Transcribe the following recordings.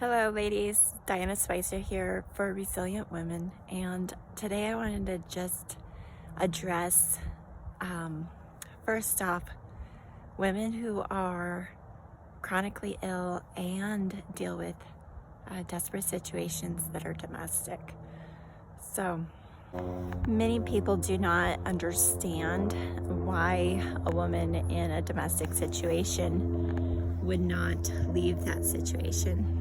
Hello ladies, Diana Spicer here for Resilient Women, and today I wanted to just address first off, women who are chronically ill and deal with desperate situations that are domestic. So many people do not understand why a woman in a domestic situation would not leave that situation.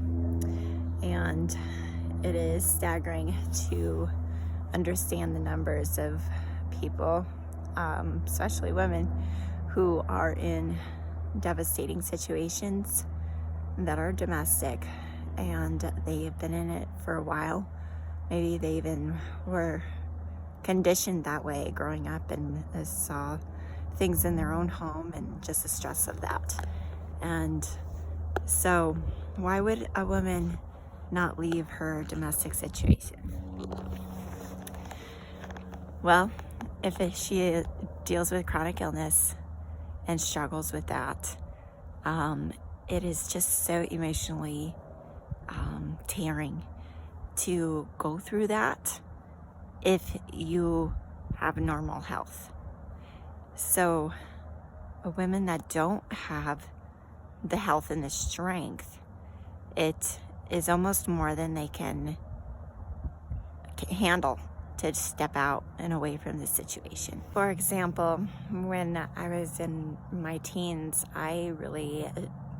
And it is staggering to understand the numbers of people, especially women, who are in devastating situations that are domestic and they've been in it for a while. Maybe they even were conditioned that way growing up and saw things in their own home and just the stress of that. And so why would a woman not leave her domestic situation? Well, if she deals with chronic illness and struggles with that, it is just so emotionally tearing to go through that if you have normal health. So women that don't have the health and the strength, it is almost more than they can handle to step out and away from the situation. For example, when I was in my teens, I really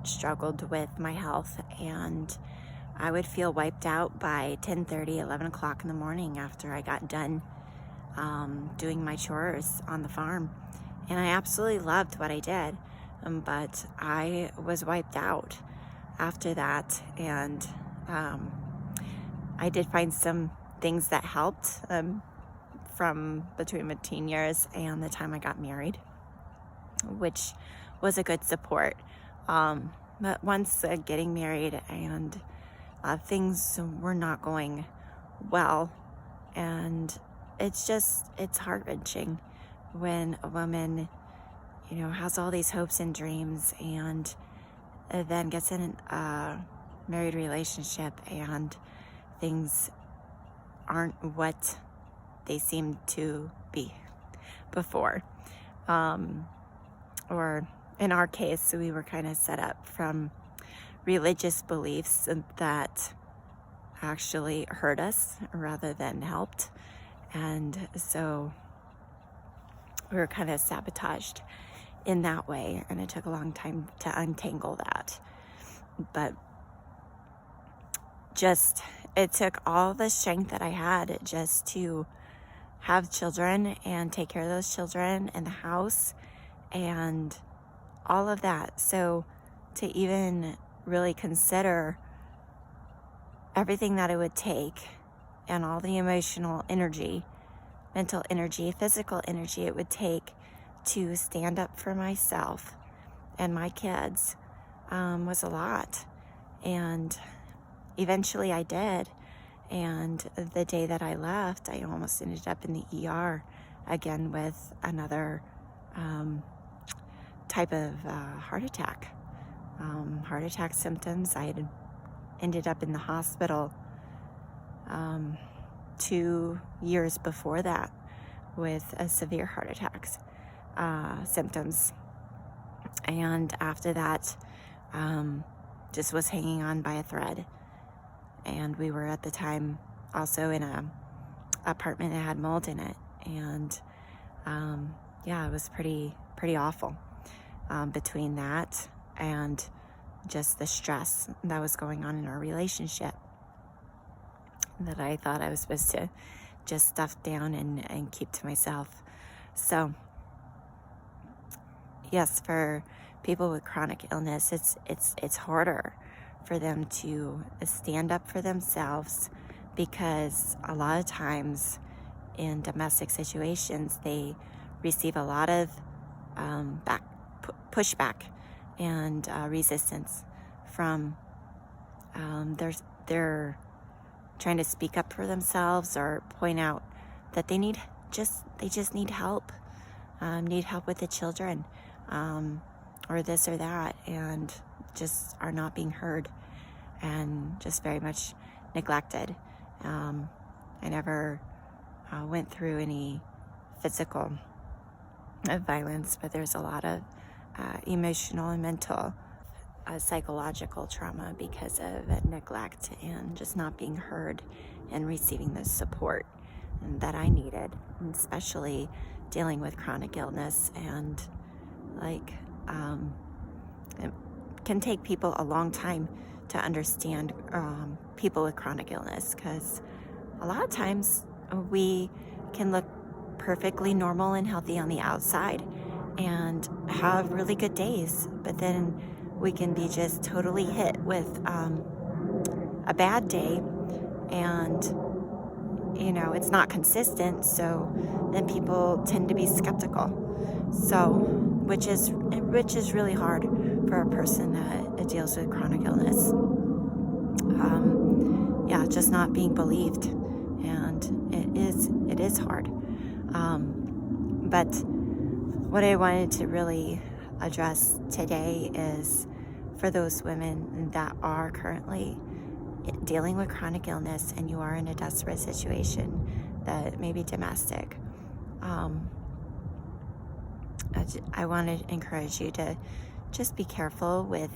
struggled with my health, and I would feel wiped out by 10:30, 11 o'clock in the morning after I got done doing my chores on the farm. And I absolutely loved what I did, but I was wiped out after that. And I did find some things that helped from between my teen years and the time I got married, which was a good support. But once getting married and things were not going well, and it's heart-wrenching when a woman, has all these hopes and dreams and then gets in a married relationship and things aren't what they seemed to be before. Or in our case, we were kind of set up from religious beliefs that actually hurt us rather than helped. And so we were kind of sabotaged in that way, and it took a long time to untangle that. But it took all the strength that I had just to have children and take care of those children and the house and all of that. So to even really consider everything that it would take and all the emotional energy, mental energy, physical energy it would take to stand up for myself and my kids was a lot. And eventually I did. And the day that I left, I almost ended up in the ER again with another type of heart attack. Heart attack symptoms. I had ended up in the hospital 2 years before that with a severe heart attacks symptoms. And after that, just was hanging on by a thread. And we were at the time also in a apartment that had mold in it. And it was pretty awful between that and just the stress that was going on in our relationship that I thought I was supposed to just stuff down and keep to myself. So yes, for people with chronic illness, it's harder for them to stand up for themselves, because a lot of times in domestic situations they receive a lot of pushback and resistance from they're trying to speak up for themselves or point out that they just need help with the children, or this or that, and just are not being heard. and just very much neglected. I never went through any physical violence, but there's a lot of emotional and mental, psychological trauma because of neglect and just not being heard and receiving the support that I needed, and especially dealing with chronic illness. And like, it can take people a long time to understand people with chronic illness, because a lot of times we can look perfectly normal and healthy on the outside and have really good days, but then we can be just totally hit with a bad day, and it's not consistent, so then people tend to be skeptical. So which is really hard for a person that deals with chronic illness. Just not being believed, and it is hard. But what I wanted to really address today is for those women that are currently dealing with chronic illness and you are in a desperate situation that may be domestic. I want to encourage you to just be careful with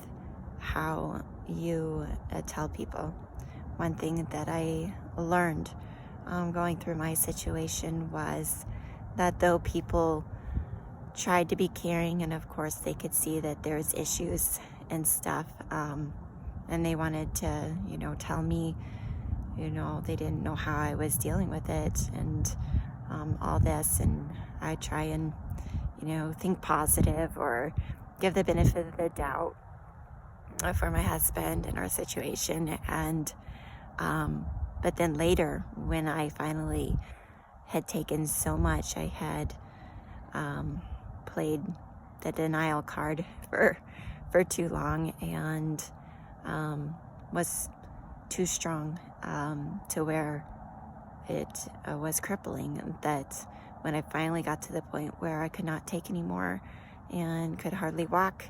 how you tell people. One thing that I learned going through my situation was that though people tried to be caring, and of course they could see that there's issues and stuff, and they wanted to, tell me, they didn't know how I was dealing with it, and all this, and I try and, think positive or give the benefit of the doubt for my husband and our situation. And but then later, when I finally had taken so much, I had played the denial card for too long, and was too strong to where it was crippling. That when I finally got to the point where I could not take anymore and could hardly walk,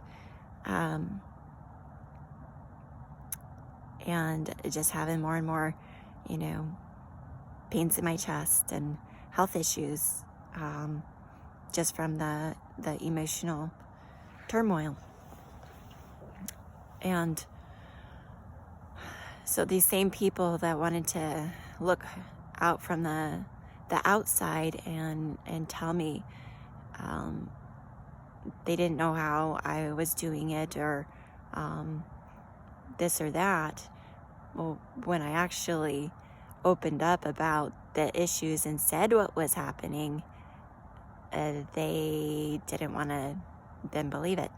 and just having more and more, pains in my chest and health issues, just from the emotional turmoil. And so these same people that wanted to look out from the outside and tell me they didn't know how I was doing it, or this or that. Well, when I actually opened up about the issues and said what was happening, they didn't want to then believe it.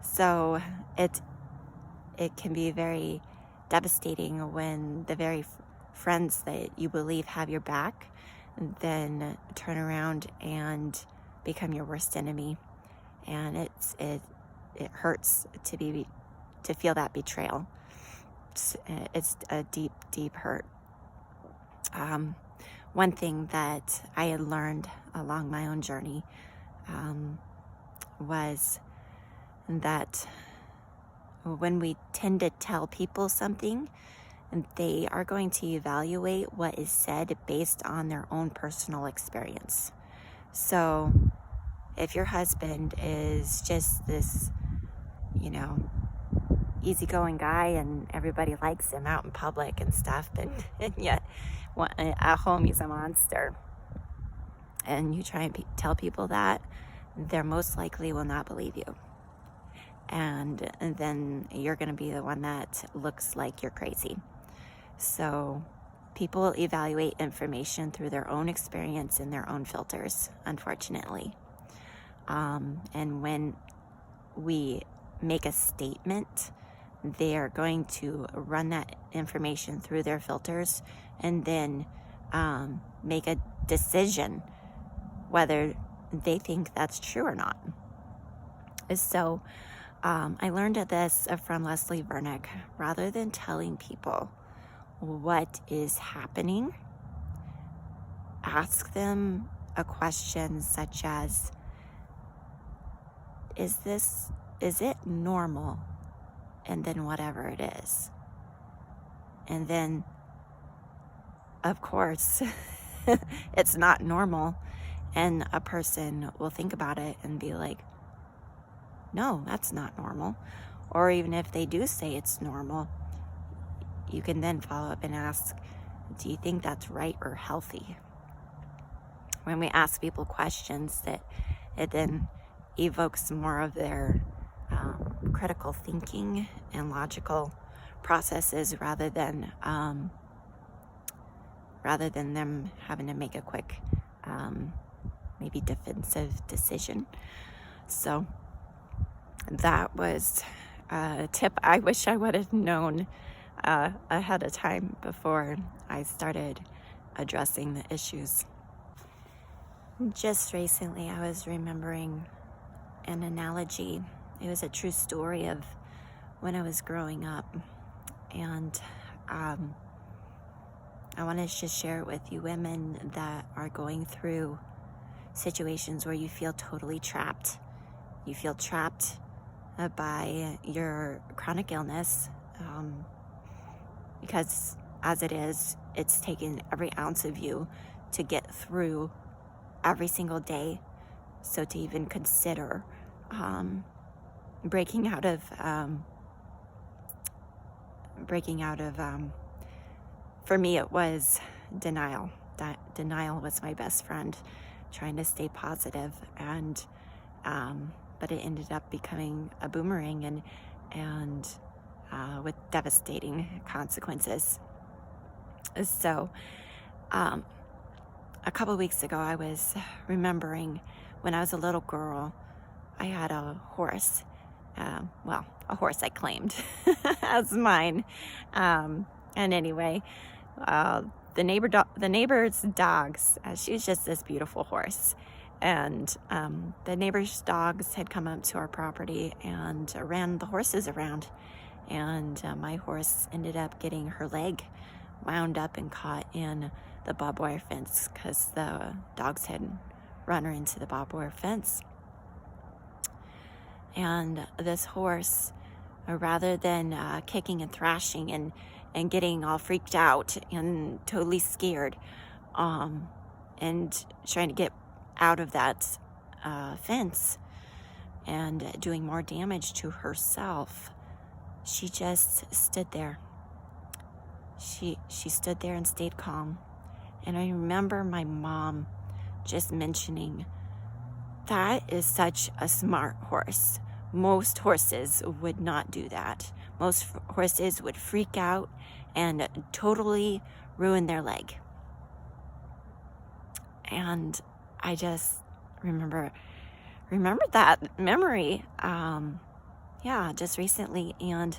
So it can be very devastating when the very friends that you believe have your back then turn around and become your worst enemy. And it hurts to feel that betrayal. It's a deep, deep hurt. One thing that I had learned along my own journey was that when we tend to tell people something, they are going to evaluate what is said based on their own personal experience. So if your husband is just this, easygoing guy and everybody likes him out in public and stuff, and yet at home he's a monster, and you try and tell people that, they most likely will not believe you. And then you're going to be the one that looks like you're crazy. So people evaluate information through their own experience and their own filters, unfortunately. And when we make a statement, they are going to run that information through their filters and then make a decision whether they think that's true or not. So I learned this from Leslie Vernick. Rather than telling people what is happening, ask them a question such as, is it normal? And then whatever it is. And then, of course, it's not normal. And a person will think about it and be like, no, that's not normal. Or even if they do say it's normal, you can then follow up and ask, do you think that's right or healthy? When we ask people questions, that it then evokes more of their critical thinking and logical processes rather than them having to make a quick maybe defensive decision. So that was a tip I wish I would have known ahead of time before I started addressing the issues. Just recently, I was remembering an analogy. It was a true story of when I was growing up, and I wanted to just share it with you women that are going through situations where you feel totally trapped. You feel trapped by your chronic illness, because as it is, it's taken every ounce of you to get through every single day. So to even consider breaking out of for me, it was denial. Denial was my best friend, trying to stay positive, and but it ended up becoming a boomerang and with devastating consequences. So a couple weeks ago, I was remembering when I was a little girl, I had a horse. A horse I claimed as mine. And anyway, the neighbor's dogs, she was just this beautiful horse. And the neighbor's dogs had come up to our property and ran the horses around. And my horse ended up getting her leg wound up and caught in the barbed wire fence because the dogs had run her into the barbed wire fence. And this horse, rather than kicking and thrashing and getting all freaked out and totally scared, and trying to get out of that fence and doing more damage to herself, she just stood there. She stood there and stayed calm. And I remember my mom just mentioning, that is such a smart horse. Most horses would not do that. Most horses would freak out and totally ruin their leg. And I just remember that memory, just recently, and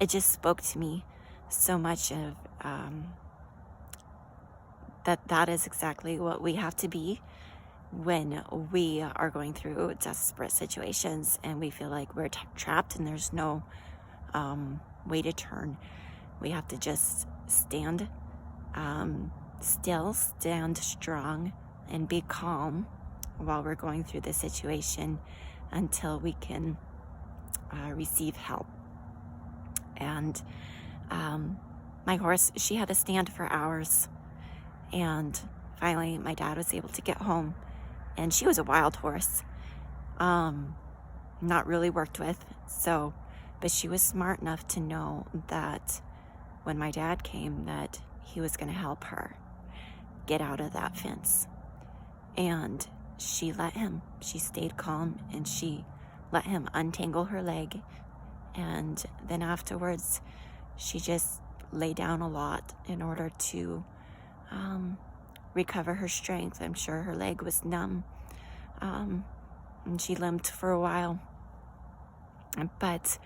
it just spoke to me so much of that is exactly what we have to be when we are going through desperate situations and we feel like we're trapped and there's no way to turn. We have to just stand still, stand strong, and be calm while we're going through the situation until we can receive help. And my horse, she had to stand for hours. And finally, my dad was able to get home. And she was a wild horse, not really worked with. But she was smart enough to know that when my dad came, that he was going to help her get out of that fence. And she let him. She stayed calm and she let him untangle her leg. And then afterwards, she just lay down a lot in order to recover her strength. I'm sure her leg was numb, and she limped for a while. But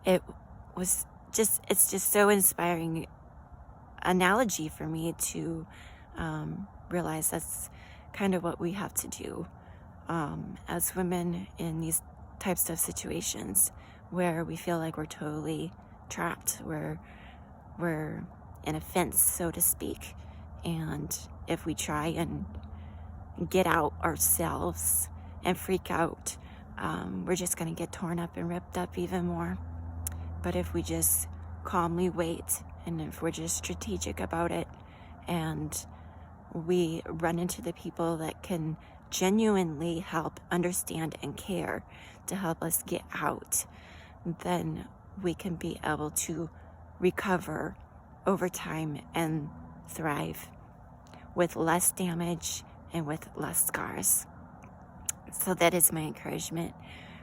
it's just so inspiring analogy for me to realize that's kind of what we have to do as women in these types of situations where we feel like we're totally trapped, where we're in a fence, so to speak. And if we try and get out ourselves and freak out, we're just going to get torn up and ripped up even more. But if we just calmly wait, and if we're just strategic about it, and we run into the people that can genuinely help, understand, and care to help us get out, then we can be able to recover over time and thrive with less damage and with less scars. So that is my encouragement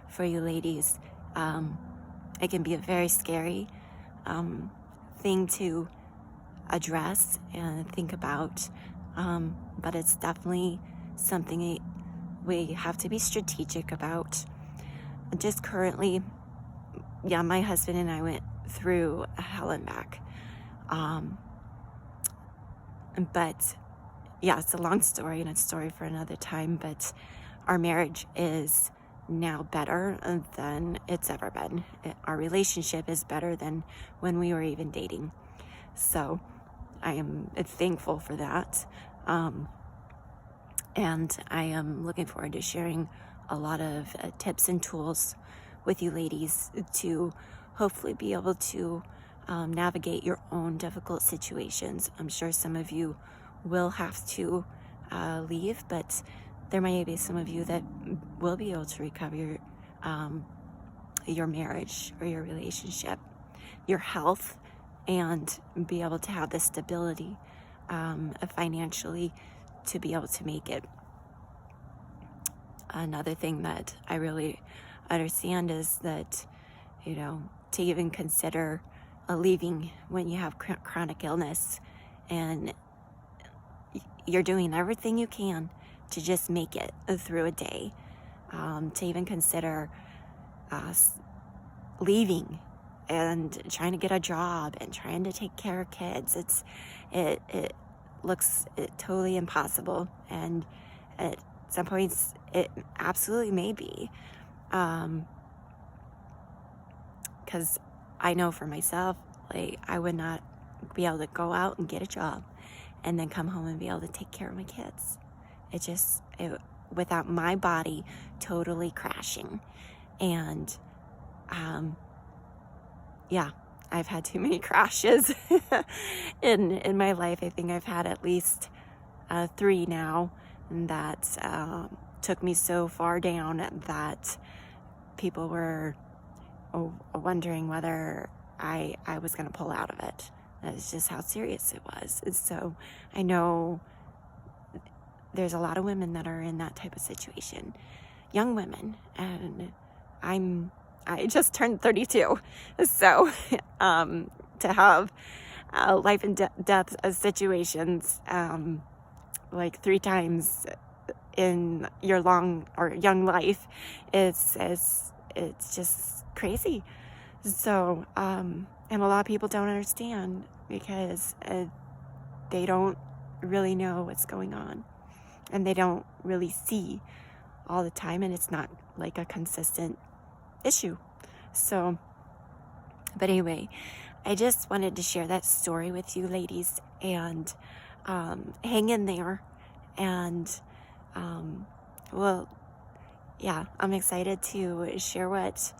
for you ladies. It can be a very scary thing to address and think about, but it's definitely something we have to be strategic about. Just currently, yeah, my husband and I went through hell and back. But yeah, it's a long story and a story for another time, but our marriage is now better than it's ever been. Our relationship is better than when we were even dating. So I am thankful for that. And I am looking forward to sharing a lot of tips and tools with you ladies to hopefully be able to navigate your own difficult situations. I'm sure some of you will have to leave, but there may be some of you that will be able to recover your marriage or your relationship, your health, and be able to have the stability financially to be able to make it. Another thing that I really understand is that, to even consider leaving when you have chronic illness and you're doing everything you can to just make it through a day, to even consider leaving and trying to get a job and trying to take care of kids. It looks totally impossible, and at some points it absolutely may be, because I know for myself, like, I would not be able to go out and get a job and then come home and be able to take care of my kids. Without my body totally crashing. And yeah, I've had too many crashes in my life. I think I've had at least 3 now, and that took me so far down that people were wondering whether I was going to pull out of it. That's just how serious it was. And so I know there's a lot of women that are in that type of situation, young women, and I just turned 32, so to have life and death situations like 3 times in your young life, it's just crazy. So and a lot of people don't understand because they don't really know what's going on, and they don't really see all the time, and it's not like a consistent issue. So, but anyway, I just wanted to share that story with you ladies, and hang in there. And well, yeah, I'm excited to share what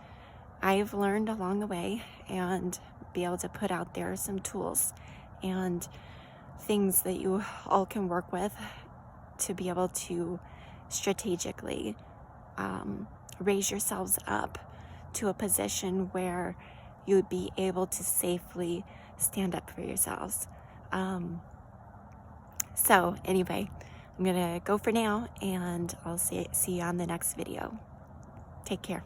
I've learned along the way and be able to put out there some tools and things that you all can work with to be able to strategically raise yourselves up to a position where you would be able to safely stand up for yourselves. So anyway, I'm gonna go for now, and I'll see you on the next video. Take care.